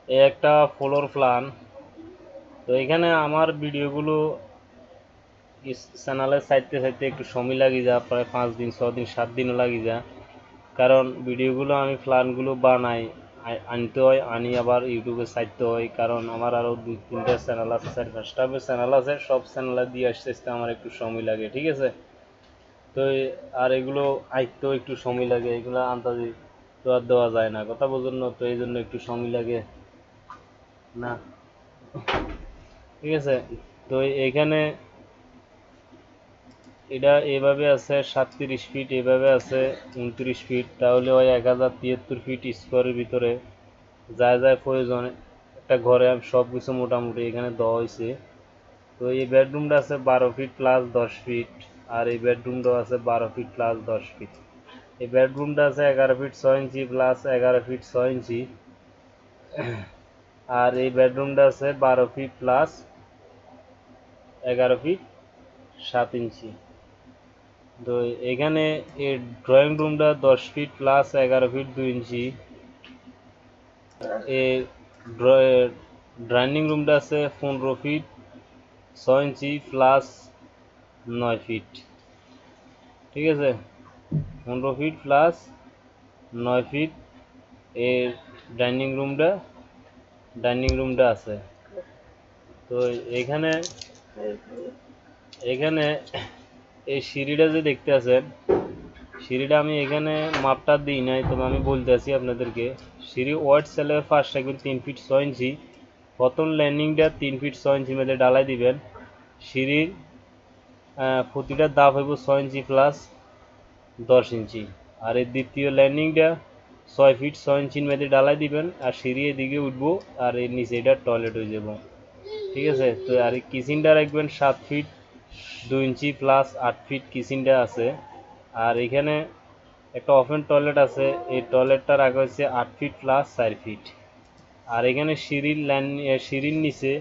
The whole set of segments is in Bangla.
এই একটা ফ্লোর প্ল্যান। তো এখানে আমার ভিডিওগুলো চ্যানেলে চাইতে চাইতে একটু সময় লাগি যা, প্রায় 5 দিন 6 দিন 7 দিনও লাগি যা। কারণ ভিডিওগুলো আমি প্ল্যানগুলো বানাই, আনতে হয়, আনি আবার ইউটিউবে ছাড়তে হয়। কারণ আমার আরও 2-3টা চ্যানেল আছে, 4-5টা চ্যানেল আছে, সব চ্যানেলে দিয়ে আসতে আসতে আমার একটু সময় লাগে, ঠিক আছে। তো আর এগুলো আইতেও একটু সময় লাগে, এগুলো আন্দাজি তো আর দেওয়া যায় না, কথা বোঝেন না, তো এই জন্য একটু সময় লাগে না, ঠিক আছে। তো এইখানে এটা এভাবে আছে 37 ফিট, এভাবে আছে 29 ফিট, তাহলে ওই 1073 ফিট স্কোয়ারের ভিতরে যা যা প্রয়োজন একটা ঘরে সব কিছু মোটামুটি এখানে দেওয়া হয়েছে। তো এই বেডরুমটা আছে 12 ফিট প্লাস 10 ফিট, আর এই বেডরুমটাও আছে 12 ফিট প্লাস 10 ফিট। এই বেডরুমটা আছে 11 ফিট 6 ইঞ্চি প্লাস 11 ফিট 6 ইঞ্চি, আর এই বেডরুমটা আছে 12 ফিট প্লাস 11 ফিট 7 ইঞ্চি। তো এখানে এই ড্রয়িং রুমটা 10 ফিট প্লাস 11 ফিট 2 ইঞ্চি। এই ডাইনিং রুমটা আছে 15 ফিট 6 ইঞ্চি প্লাস 9 ফিট, ঠিক আছে। 15 ফিট প্লাস 9 ফিট এর ডাইনিং রুমটা আছে। তো এখানে এখানে এই সিঁড়িটা যে দেখতে আছেন, সিঁড়িটা আমি এখানে মাপটা দিই নাই, তবে আমি বলতে আছি আপনাদেরকে। সিঁড়ি ওয়াইড সেলের ফার্স্ট রাখবেন 3 ফিট 6 ইঞ্চি, প্রথম ল্যান্ডিংটা 3 ফিট 6 ইঞ্চি মধ্যে ডালাই দিবেন। সিঁড়ির প্রতিটা ধাপ হইব 6 ইঞ্চি প্লাস 10 ইঞ্চি, আর এই দ্বিতীয় ল্যান্ডিংটা 6 ফিট 6 ইঞ্চির মধ্যে ডালাই দিবেন, আর সিঁড়ি এদিকে উঠবো, আর এর নিচে এটা টয়লেট হয়ে যাব, ঠিক আছে। তো আর এই কিচেনটা রাখবেন 7 ফিট 2 ইঞ্চি প্লাস 8 ফিট কিচেনটা আছে। আর এখানে একটা ওপেন টয়লেট আছে, এই টয়লেটটা রাখা হয়েছে 8 ফিট প্লাস 4 ফিট। আর এখানে সিঁড়ির নিচে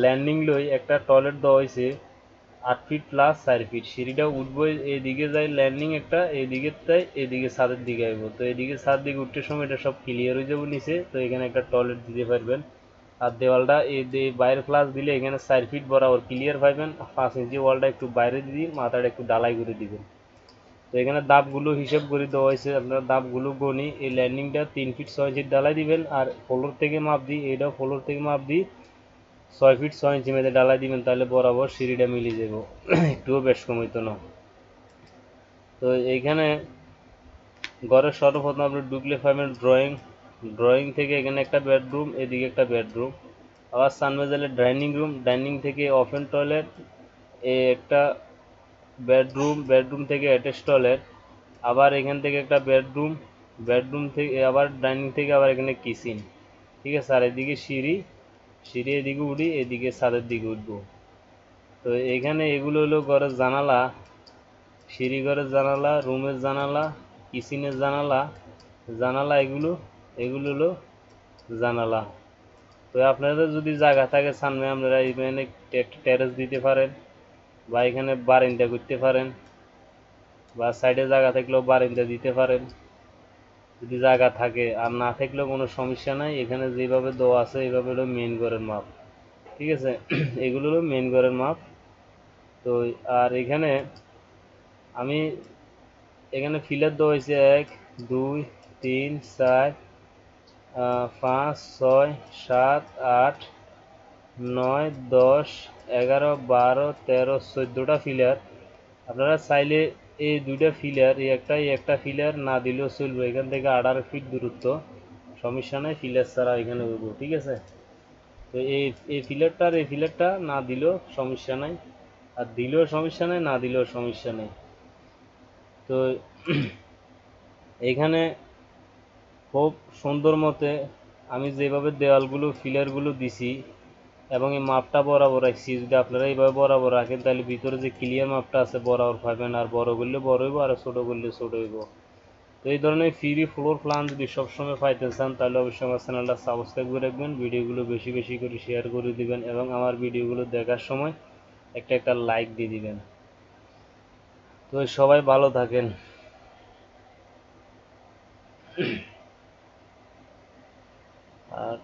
ল্যান্ডিং লই একটা টয়লেট দেওয়া হয়েছে 8 ফিট প্লাস 4 ফিট। সিঁড়িটা উঠবো, এইদিকে যাই ল্যান্ডিং একটা, এইদিকে তাই এদিকে ছাদের দিকে আইব। তো এদিকে ছাদ দিকে উঠতে সময় এটা সব ক্লিয়ার হয়ে যাবো নিচে। তো এখানে একটা টয়লেট দিতে পারবেন। আর দেওয়ালটা এই বাইরে প্লাস দিলে এখানে 4 ফিট বরাবর ক্লিয়ার পাইবেন। 5 ইঞ্চি ওয়ালটা একটু বাইরে দিয়ে মাথাটা একটু ডালাই করে দিবেন। তো এখানে দাবগুলো হিসাব করে দেওয়া হয়েছে, আপনারা দাবগুলো গনি। এই ল্যান্ডিংটা 3 ফিট 6 ইঞ্চির ডালাই দিবেন, আর ফ্লোর থেকে মাপ দিই, এইটাও ফ্লোর থেকে মাপ দিই 6 ফিট 6 ইঞ্চি মেঝে ডালাই দিবেন, তাহলে বরাবর সিঁড়িটা মিলে যাব, একটুও বেশ কম হইতো না। তো এইখানে ঘরের সর্বপ্রথম আপনি ঢুকলে পাবেন ড্রয়িং থেকে এখানে একটা বেডরুম, এদিকে একটা বেডরুম, আবার সানমেজালে ডাইনিং থেকে ওপেন টয়লেট, এ একটা বেডরুম থেকে অ্যাটাচ টয়লেট, আবার এখান থেকে একটা বেডরুম থেকে আবার ডাইনিং থেকে আবার এখানে কিচেন, ঠিক আছে। আর এদিকে সিঁড়ি এদিকে উঠি, এদিকে ছাদের দিকে উঠবো। তো এখানে এগুলো হলো ঘরের জানালা, সিঁড়ি ঘরের জানালা, রুমের জানালা, কিচেনের জানালা এগুলো হলো জানালা। তো আপনাদের যদি জায়গা থাকে সামনে, আপনারা এখানে একটা টেরেস দিতে পারেন, বা এখানে বারান্দা করতে পারেন, বা সাইডে জায়গা থাকলেও বারান্দা দিতে পারেন যদি জায়গা থাকে। আর না থাকলেও কোনো সমস্যা নাই, এখানে যেভাবে দেওয়া আছে এইভাবে হলো মেন ঘরের মাপ, ঠিক আছে। এগুলো হলো মেন ঘরের মাপ। তো আর আমি এখানে ফিলার দেওয়া হয়েছে 1 2 3 4 5 6 7 8 9 10 11 12 13 14টা ফিলার। আপনারা চাইলে এই দুইটা ফিলার, এই একটা ফিলার না দিলেও চলবে, এখান থেকে 18 ফিট দূরত্ব, সমস্যা নাই, ফিলার ছাড়া এখানে উঠবো, ঠিক আছে। তো এই ফিলারটা না দিলেও সমস্যা নাই, আর দিলেও সমস্যা নাই, না দিলেও সমস্যা নেই। তো এখানে খুব সুন্দর মতে আমি যেভাবে দেওয়ালগুলো ফিলারগুলো দিছি এবং এই মাপটা বরাবর রাখছি, যদি আপনারা এইভাবে বরাবর রাখেন তাহলে ভিতরে যে ক্লিয়ার মাপটা আছে বরাবর পাবেন, আর বড় করলে বড় হইব, আর ছোট করলে ছোট হইব। তো এই ধরনের ফ্রি ফ্লোর প্ল্যান যদি সবসময় পাইতে চান, তাহলে অবশ্যই আমার চ্যানেলটা সাবস্ক্রাইব করে রাখবেন, ভিডিওগুলো বেশি বেশি করে শেয়ার করে দিবেন, এবং আমার ভিডিওগুলো দেখার সময় একটা লাইক দিয়ে দিবেন। তো সবাই ভালো থাকেন। আর